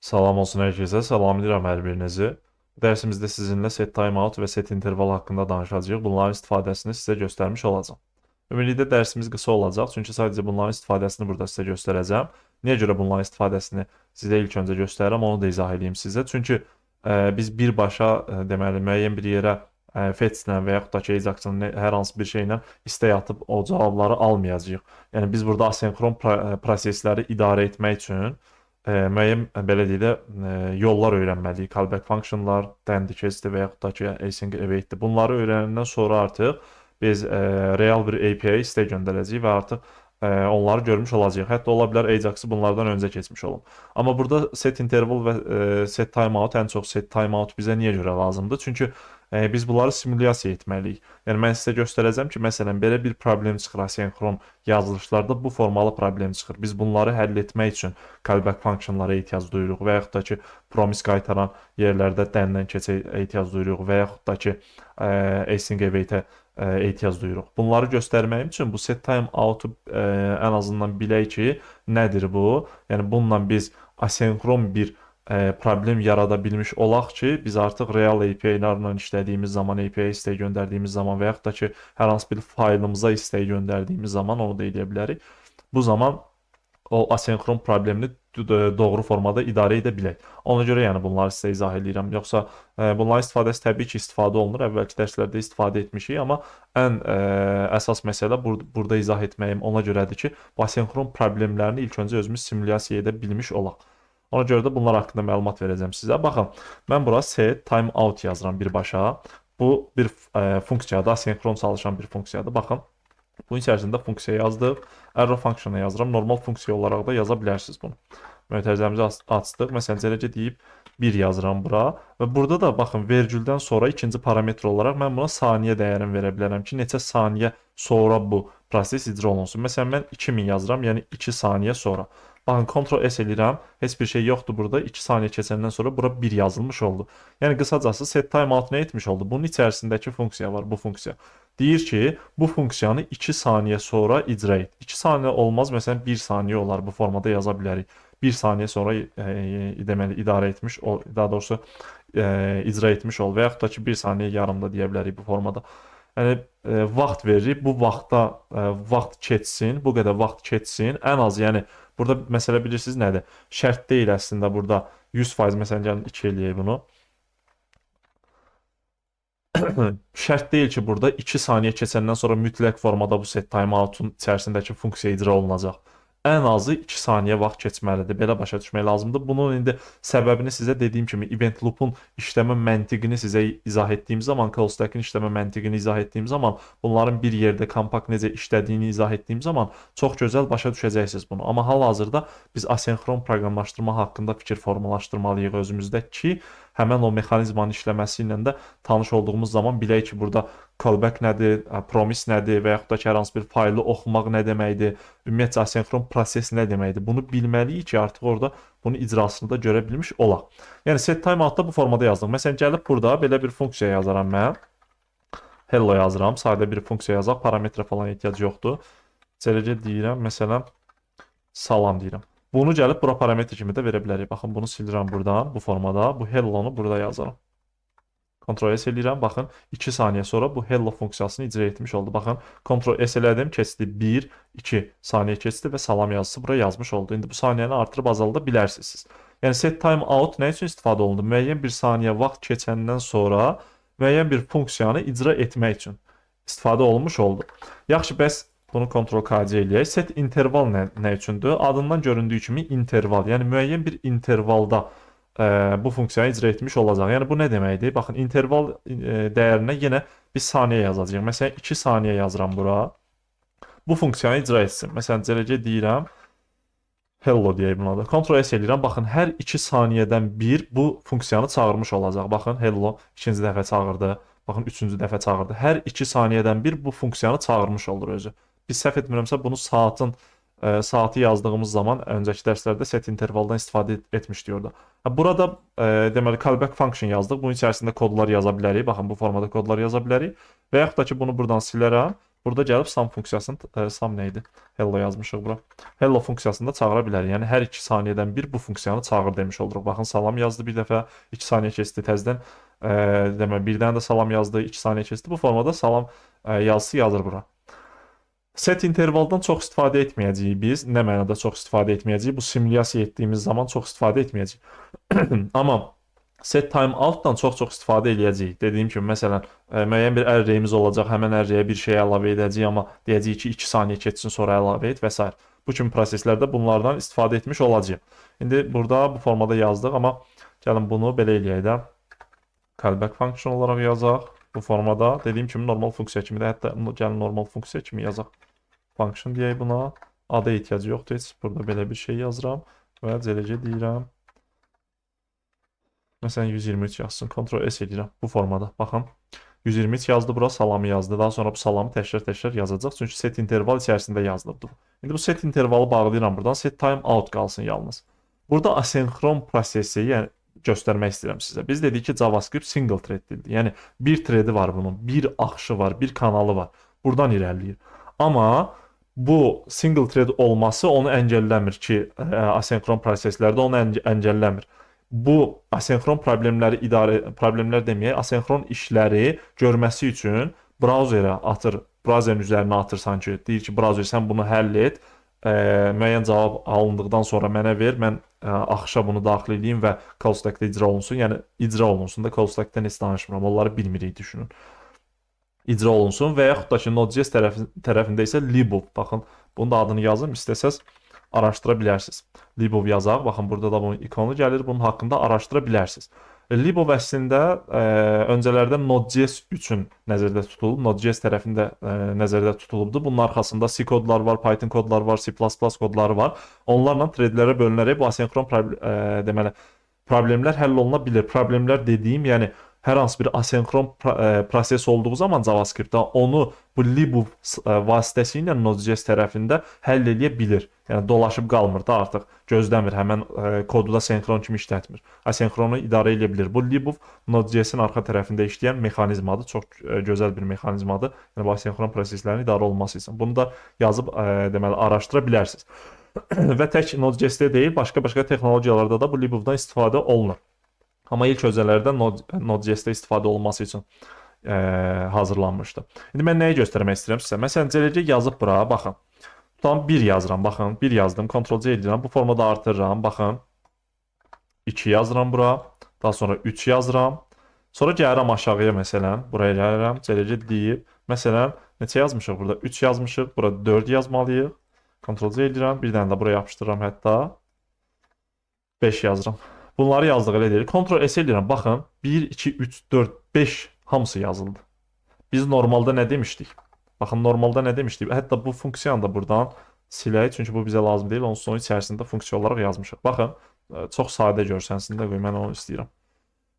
Salam olsun hər kəsə, salamlayıram hər birinizi. Bu dərsimizdə sizinlə set timeout və set interval haqqında danışacağıq. Bunların istifadəsini sizə göstərmiş olacağam. Ümumilikdə dərsimiz qısa olacaq, çünki sadəcə bunların istifadəsini burada sizə göstərəcəm. Niyə görə bunların istifadəsini sizə ilk öncə göstərirəm, onu da izah edeyim sizə. Çünki biz birbaşa deməli müəyyən bir yerə fetchlə və yaxud da ki, Ajax-ın hər hansı bir şeylə istək atıb o cavabları almayacağıq. Yəni biz burada asenkron prosesləri idarə etmək üçün müəyyən belə deyək də yollar öyrənməliyik. Callback functionlar, dendicast və yaxud da ki, async await. Bunları öyrənəndən sonra artıq biz real bir API istək göndərəcəyik və artıq onları görmüş olacağıq. Hətta ola bilər Ajax-ı bunlardan öncə keçmiş olum. Amma burada set interval və set timeout, ən çox set timeout bizə niyə görə lazımdır? Çünki biz bunları simulyasiya etməliyik. Yəni mən sizə göstərəcəm ki, məsələn, belə bir problem çıxır asenkron yazılışlarda, bu formalı problem çıxır. Biz bunları həll etmək üçün callback functionlara ehtiyac duyuruq və yaxud da ki, promise qaytaran yerlərdə dəndən keçə ehtiyac duyuruq və yaxud da ki, async await-ə ehtiyac duyuruq. Bunları göstərməyim üçün bu set timeout-u ən azından bilək ki, nədir bu? Yəni bununla biz asenkron bir problem yarada bilmiş olaq ki, biz artıq real API-lərlə işlədiyimiz zaman, API istək göndərdiyimiz zaman və yaxud da ki, hər hansı bir faylımıza istək göndərdiyimiz zaman onu da edə bilərik. Bu zaman o asenkron problemini doğru formada idarə edə bilək. Ona görə yəni bunları sizə izah edirəm. Yoxsa bunların istifadəsi təbii ki, istifadə olunur. Əvvəlki dərslərdə istifadə etmişik, amma ən əsas məsələ burada izah etməyim ona görədir ki, bu asenkron problemlərini ilk öncə özümüz simulyasiya edə bilmiş olaq. Ona görə də bunlar haqqında məlumat verəcəm sizə. Baxın, mən bura set timeout yazıram birbaşa. Bu bir funksiyadır, asenkron çalışan bir funksiyadır. Baxın, bunun içərisində funksiya yazdıq. Arrow functiona yazıram. Normal funksiya olaraq da yaza bilərsiniz bunu. Mötərizəmizi açdıq. Məsələn, eləcə deyib 1 yazıram bura. Və burada da baxın, vergüldən sonra ikinci parametr olaraq mən buna saniyə dəyərini verə bilərəm ki, neçə saniyə sonra bu proses icra olunsun. Məsələn, mən 2000 yazıram, yəni 2 saniyə sonra. Baxın, Ctrl-S eləyirəm. Heç bir şey yoxdur burada. 2 saniyə keçəndən sonra bura 1 yazılmış oldu. Yəni, qısacası set timeout nə etmiş oldu? Bunun içərisindəki funksiya var, bu funksiya. Deyir ki, bu funksiyanı 2 saniyə sonra icra et. 2 saniyə olmaz, məsələn 1 saniyə olar, bu formada yaza bilərik. 1 saniyə sonra deməli idarə etmiş ol, daha doğrusu icra etmiş ol və yaxud da ki 1 saniyə yarımda deyə bilərik bu formada. Yəni vaxt veririk, bu vaxtda vaxt keçsin, bu qədər vaxt keçsin. Ən az, yəni burada məsələ bilirsiniz nədir? Şərt deyil əslində burada 100% məsələn gəlin 2 eləyək bunu. Şərt deyil ki, burada 2 saniyə keçəndən sonra mütləq formada bu set timeout-un içərisindəki funksiya icra olunacaq. Ən azı 2 saniyə vaxt keçməlidir. Belə başa düşmək lazımdır. Bunun indi səbəbini sizə dediyim kimi event loop-un işləmə məntiqini sizə izah etdiyim zaman, call stack-in işləmə məntiqini izah etdiyim zaman, bunların bir yerdə kompakt necə işlədiyini izah etdiyim zaman çox gözəl başa düşəcəksiniz bunu. Amma hal-hazırda biz asenkron proqramlaşdırma haqqında fikir formalaşdırmalıyıq özümüzdə ki, həmən o mexanizmanın işləməsi ilə də tanış olduğumuz zaman bilək ki, burada callback nədir, promise nədir və yaxud da ki, hər hansı bir faylı oxumaq nə deməkdir, ümumiyyətcə asenkron proses nə deməkdir. Bunu bilməliyik ki, artıq orada bunu icrasını da görə bilmiş olaq. Yəni set timeout-da bu formada yazdıq. Məsələn, gəlib burada belə bir funksiya yazaram mən. Hello yazıram, sadə bir funksiya yazaq, parametrə falan ehtiyac yoxdur. Eləcə deyirəm, məsələn, salam deyirəm. Bunu gəlib bura parametr kimi də verə bilərik. Baxın, bunu silirəm buradan, bu formada. Bu hello-nu burada yazarım. Ctrl-S eləyirəm. Baxın, 2 saniyə sonra bu hello funksiyasını icra etmiş oldu. Baxın, Ctrl-S elədim, keçdi 1, 2 saniyə keçdi və salam yazısı bura yazmış oldu. İndi bu saniyəni artırıb azalda bilərsiniz. Yəni, set timeout nə üçün istifadə olundu? Müəyyən bir saniyə vaxt keçəndən sonra müəyyən bir funksiyanı icra etmək üçün istifadə olunmuş oldu. Yaxşı, bəs bunu Ctrl-KC eləyək. Set interval nə üçündür? Adından göründüyü kimi interval, yəni müəyyən bir intervalda bu funksiyanı icra etmiş olacaq. Yəni bu nə deməkdir? Baxın, interval dəyərinə yenə bir saniyə yazacağıq. Məsələn, 2 saniyə yazıram bura. Bu funksiyanı icra etsin. Məsələn, gələcə deyirəm, hello deyək buna da. Ctrl-S eləyirəm. Baxın, hər 2 saniyədən bir bu funksiyanı çağırmış olacaq. Baxın, hello ikinci dəfə çağırdı. Baxın, üçüncü dəfə çağırdı. Hər 2 saniyədən bir bu funksiyanı çağırmış olur özü. Biz səhv etmirəmsə bunu saatı yazdığımız zaman öncəki dərslərdə set intervaldan istifadə etmişdik orada. Burada deməli callback function yazdıq. Bunun içərisində kodlar yaza bilərik. Baxın, bu formada kodlar yaza bilərik. Və yaxud da ki, bunu buradan silərəm. Burada gəlib sum funksiyasını, sum nə idi? Hello yazmışıq bura. Hello funksiyasını da çağıra bilərik. Yəni hər 2 saniyədən bir bu funksiyanı çağır demiş oluruq. Baxın, salam yazdı bir dəfə, 2 saniyə keçdi təzədən. Demək, birdən də salam yazdı, 2 saniyə keçdi. Bu formada salam yazısı yazır bura. Set intervaldan çox istifadə etməyəcəyik biz. Nə mənada çox istifadə etməyəcəyik? Bu simulyasiya etdiyimiz zaman çox istifadə etməyəcəyik. Amma set timeoutdan çox istifadə eləyəcəyik. Dediyim kimi, məsələn, müəyyən bir array'imiz olacaq, həmin array'ə bir şey əlavə edəcəyik, amma deyəcəyik ki, 2 saniyə keçsin, sonra əlavə et və s. Bu kimi proseslərdə bunlardan istifadə etmiş olacağıq. İndi burada bu formada yazdıq, amma gəlin bunu belə eləyək də. Callback function olaraq yazaq. Bu formada dediyim kimi normal funksiya kimi də, hətta gəlin normal funksiya kimi yazaq. Function deyək buna. Ada ehtiyacı yoxdur heç. Burada belə bir şey yazıram və celəcə deyirəm. Məsələn 123 yazsın. Ctrl S edirəm bu formada. Baxın. 123 yazdı bura, salamı yazdı. Daha sonra bu salamı təkrar yazacaq. Çünki set interval içərisində yazılıbdı. İndi bu set intervalı bağlayıram buradan. Set timeout qalsın yalnız. Burada asenkron prosesi, yəni göstərmək istəyirəm sizə. Biz dedik ki, JavaScript single thread dildir. Yəni bir threadi var bunun, bir axışı var, bir kanalı var. Buradan irəliləyir. Amma bu single thread olması onu əngəlləmir ki, asenkron proseslərdə onu əngəlləmir. Bu asenkron problemlər deməyək, asenkron işləri görməsi üçün brauzerə atır, brauzerin üzərinə atır sanki. Deyir ki, brauzer sən bunu həll et, müəyyən cavab alındıqdan sonra mənə ver, mən axışa bunu daxil edeyim və call stackdə icra olunsun. Yəni icra olunsun da, call stackdən heç danışmıram, onları bilmirik, düşünün. İcra olunsun və yaxud da ki, Node.js tərəfində isə libov. Baxın, bunun da adını yazın, istəsəz araşdıra bilərsiniz. Libov yazaq. Baxın, burada da bunun ikonu gəlir. Bunun haqqında araşdıra bilərsiniz. Libov əslində öncələrdə Node.js üçün nəzərdə tutulub. Node.js tərəfində nəzərdə tutulubdu. Bunun arxasında C kodlar var, Python kodlar var, C++ kodları var. Onlarla threadlərə bölünərək bu asenkron deməli problemlər həll oluna bilir. Problemlər dediyim, yəni hər hansı bir asenkron proses olduğu zaman JavaScript-də onu bu libov vasitəsilə Node.js tərəfində həll edə bilir. Yəni dolaşıb qalmır da artıq. Gözləmir, həmin kodu da senkron kimi işlətmir. Asenkronu idarə edə bilir. Bu libov Node.js-in arxa tərəfində işləyən mexanizmadır. Çox gözəl bir mexanizmadır. Yəni bu asenkron proseslərin idarə olunması üçün. Bunu da yazıb deməli araşdıra bilərsiniz. Və tək Node.js-də deyil, başqa texnologiyalarda da bu libovdan istifadə olunur. Amma ilk özələrdə Node.js-də istifadə olunması üçün hazırlanmışdı. İndi mən nəyi göstərmək istəyirəm sizə? Məsələn, celəcə yazıb bura, baxın. Tutam 1 yazıram, baxın. 1 yazdım, Ctrl-C edirəm. Bu formada artırıram, baxın. 2 yazıram bura. Daha sonra 3 yazıram. Sonra gəlirəm aşağıya məsələn. Buraya gəlirəm, celəcə deyib. Məsələn, neçə yazmışıq burada? 3 yazmışıq. Burada 4 yazmalıyıq. Ctrl-C edirəm. Bir dənə də buraya yapışdırıram hətta. 5 yazıram. Bunları yazdıq, elə deyil. Ctrl-S edirəm. Baxın, 1, 2, 3, 4, 5 hamısı yazıldı. Biz normalda nə demişdik? Baxın, normalda nə demişdik? Hətta bu funksiyanı da buradan silək, çünki bu bizə lazım deyil. Onun sonu içərisində funksiya olaraq yazmışıq. Baxın, çox sadə görsənsiniz də, mən onu istəyirəm.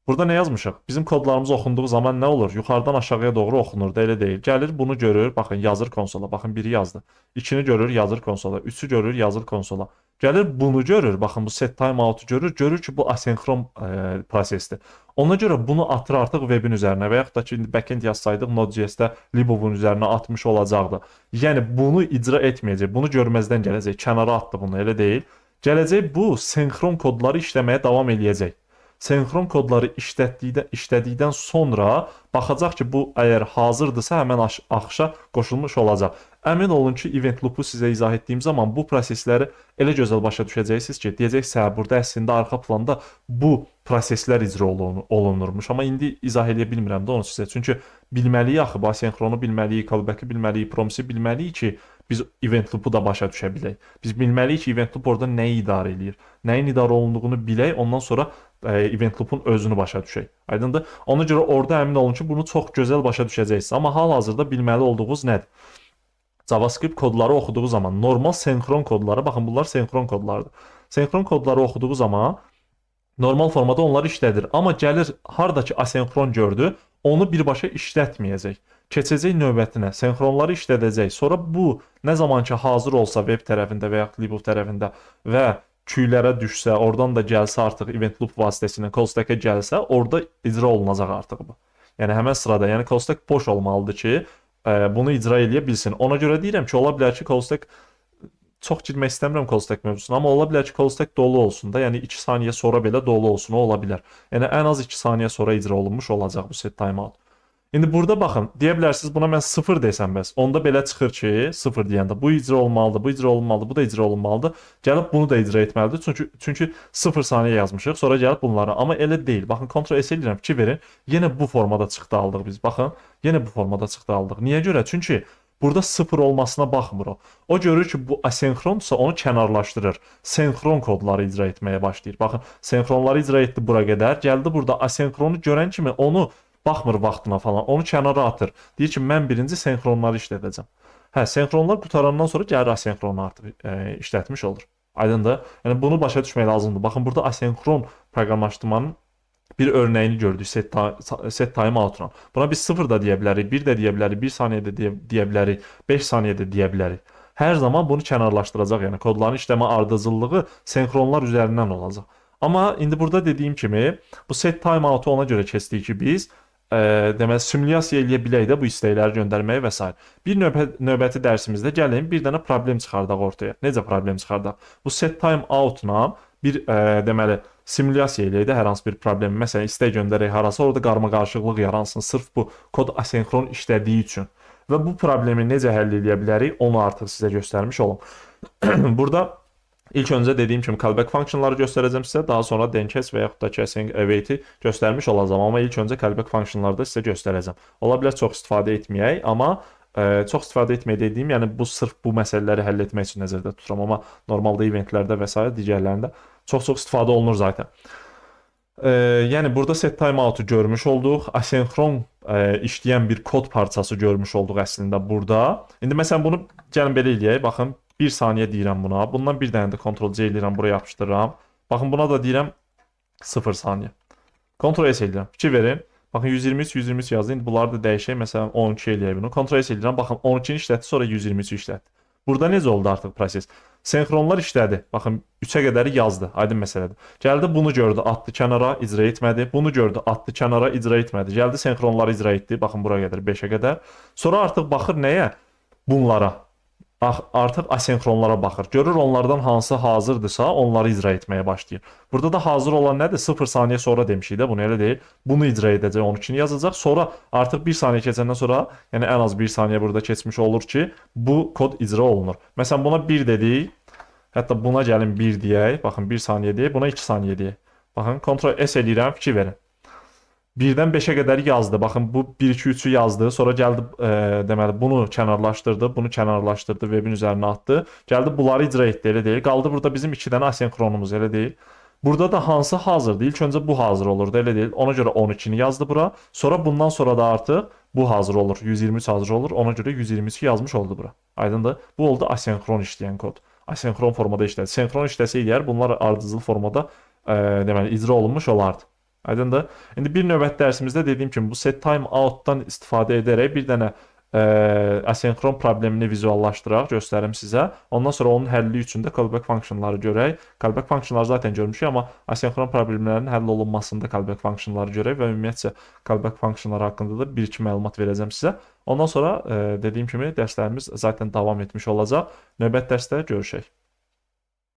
Burada nə yazmışıq? Bizim kodlarımız oxunduğu zaman nə olur? Yuxarıdan aşağıya doğru oxunur da, elə deyil. Gəlir, bunu görür, baxın, yazır konsola. Baxın, 1-i yazdı. 2-ni görür, yazır konsola. 3-ü görür, yazır konsola. Gəlir, bunu görür. Baxın, bu set timeout-u görür. Görür ki, bu asenkron prosesdir. Ona görə bunu atır artıq webin üzərinə və yaxud da ki, backend yazsaydıq Node.js-də libovun üzərinə atmış olacaqdı. Yəni, bunu icra etməyəcək. Bunu görməzdən gələcək. Kənara atdı bunu, elə deyil. Gələcək, bu senkron kodları işləməyə davam eləyəcək. Senkron kodları işlədikdən sonra baxacaq ki, bu əgər hazırdırsa həmən axışa qoşulmuş olacaq. Əmin olun ki, event loop-u sizə izah etdiyim zaman bu prosesləri elə gözəl başa düşəcəksiniz ki, deyəcəksiniz, burada əslində arxa planda bu proseslər icra olunurmuş. Amma indi izah edə bilmirəm də onu sizə. Çünki bilməliyik axı, bu asenkronu bilməliyik, callback-i bilməliyik, promise-i bilməliyik ki, biz event loop-u da başa düşə bilək. Biz bilməliyik ki, event loop orada nəyi idarə edir, nəyin idarə olunduğunu bilək, ondan sonra event loop-un özünü başa düşək. Aydındır? Ona görə orada əmin olun ki, bunu çox gözəl başa düşəcəksiniz. Amma hal-hazırda bilməli olduğunuz nədir? JavaScript kodları oxuduğu zaman normal senkron kodları, baxın bunlar senkron kodlardır. Senkron kodları oxuduğu zaman normal formada onları işlədir. Amma gəlir hardakı asenkron gördü, onu birbaşa işlətməyəcək. Keçəcək növbətinə, senkronları işlədəcək. Sonra bu nə zaman ki hazır olsa web tərəfində və ya libov tərəfində və küylərə düşsə, oradan da gəlsə artıq event loop vasitəsilə call stack-ə gəlsə, orada icra olunacaq artıq bu. Yəni həmin sırada, yəni call stack boş olmalıdır ki, bunu icra edə bilsin. Ona görə deyirəm ki, ola bilər ki, call stack çox girmək istəmirəm call stack mövzusuna, amma ola bilər ki, call stack dolu olsun da, yəni 2 saniyə sonra belə dolu olsun, o ola bilər. Yəni ən az 2 saniyə sonra icra olunmuş olacaq bu set timeout. İndi burada baxın, deyə bilərsiniz buna mən 0 desəm bəs. Onda belə çıxır ki, 0 deyəndə bu icra olmalıdır, bu icra olmalıdır, bu da icra olmalıdır. Gəlib bunu da icra etməlidir. Çünki 0 saniyə yazmışıq, sonra gəlib bunları. Amma elə deyil. Baxın, Ctrl S edirəm, 2 verin. Yenə bu formada çıxdı aldıq biz. Baxın, yenə bu formada çıxdı aldıq. Niyə görə? Çünki burada 0 olmasına baxmır o. O görür ki, bu asenkronsa onu kənarlaşdırır. Senkron kodları icra etməyə başlayır. Baxın, senkronları icra etdi bura qədər. Gəldi burada asenkronu görən kimi onu baxmır vaxtına falan. Onu kənara atır. Deyir ki, mən birinci senkronları işlədəcəm. Hə, senkronlar qutarandan sonra gəlir asenkronu artıq işlətmiş olur. Aydındır? Yəni bunu başa düşmək lazımdır. Baxın, burada asenkron proqramlaşdırmanın bir örnəyini gördük set timeout-la. Buna biz 0 da deyə bilərik, 1 də deyə bilərik, 1 saniyədə deyə bilərik, 5 saniyədə deyə bilərik. Hər zaman bunu kənarlaşdıracaq. Yəni kodların işləmə ardıcıllığı senkronlar üzərindən olacaq. Amma indi burada dediyim kimi bu set timeout-u ona görə keçdik ki, biz deməli simulyasiya eləyə bilək də bu istəkləri göndərməyi və s. Bir növbəti dərsimizdə gəlin bir dənə problem çıxardaq ortaya. Necə problem çıxardaq? Bu set timeout-la bir deməli simulyasiya eləyək də hər hansı bir problemi. Məsələn, istək göndərək harasa, orada qarmaqarışıqlıq yaransın, sırf bu kod asenkron işlədiyi üçün. Və bu problemi necə həll edə bilərik, onu artıq sizə göstərmiş olum. Burada İlk öncə dediyim kimi callback funksiyonları göstərəcəm sizə, daha sonra dencase və yaxud da ki, async await-i göstərmiş olacağam, amma ilk öncə callback funksiyonları da sizə göstərəcəm. Ola bilər çox istifadə etməyək, amma çox istifadə etmək dediyim, yəni bu sırf bu məsələləri həll etmək üçün nəzərdə tuturam, amma normalda eventlərdə və s. digərlərində çox istifadə olunur zaten. Yəni burada set timeout-u görmüş olduq, asenkron işləyən bir kod parçası görmüş olduq əslində burada. İndi məsələn bunu gəlin belə eləyək, baxın. 1 saniyə deyirəm buna. Bundan bir dənə də Ctrl-C eləyirəm, buraya yapışdırıram. Baxın, buna da deyirəm 0 saniyə. Ctrl-S eləyirəm. Fikir verin. Baxın, 123 yazdı. İndi bunları da dəyişək. Məsələn, 12 eləyək bunu. Ctrl-S eləyirəm. Baxın, 12-ni işlətdi, sonra 123-ü işlətdi. Burada necə oldu artıq proses? Senkronlar işlədi. Baxın, 3-ə qədəri yazdı. Aydın məsələdir. Gəldi, bunu gördü, atdı kənara, icra etmədi. Bunu gördü, atdı kənara, icra etmədi. Gəldi, senkronları icra etdi. Baxın, bura qədər, 5-ə qədər. Sonra artıq baxır nəyə? Bunlara. Artıq asenkronlara baxır. Görür onlardan hansı hazırdırsa, onları icra etməyə başlayır. Burada da hazır olan nədir? 0 saniyə sonra demişik də, bunu elə deyil. Bunu icra edəcək, 12-ni yazacaq. Sonra artıq 1 saniyə keçəndən sonra, yəni ən az 1 saniyə burada keçmiş olur ki, bu kod icra olunur. Məsələn, buna 1 dedik. Hətta buna gəlin 1 deyək. Baxın, 1 saniyə deyək, buna 2 saniyə deyək. Baxın, Ctrl-S eləyirəm, fikir verin. 1-dən 5-ə qədər yazdı. Baxın, bu 1-2-3-ü yazdı. Sonra gəldi, deməli, bunu kənarlaşdırdı, bunu kənarlaşdırdı, webin üzərinə atdı. Gəldi, bunları icra etdi, elə deyil. Qaldı burada bizim 2 dənə asenkronumuz, elə deyil. Burada da hansı hazırdır? İlk öncə bu hazır olurdu, elə deyil. Ona görə 12-ni yazdı bura. Sonra bundan sonra da artıq bu hazır olur. 123 hazır olur. Ona görə 123-ü yazmış oldu bura. Aydındır? Bu oldu asenkron işləyən kod. Asenkron formada işlədi. Senkron işləsəydi, bunlar ardıcıl formada deməli, icra olunmuş olardı. Aydındır? İndi bir növbəti dərsimizdə dediyim kimi bu set timeout-dan istifadə edərək bir dənə asenkron problemini vizuallaşdıraq, göstərim sizə. Ondan sonra onun həlli üçün də callback funksiyonları görək. Callback funksiyonları zaten görmüşük, amma asenkron problemlərin həll olunmasında callback funksiyonları görək və ümumiyyətcə callback funksiyonları haqqında da bir-iki məlumat verəcəm sizə. Ondan sonra dediyim kimi dərslərimiz zaten davam etmiş olacaq. Növbəti dərsdə görüşək.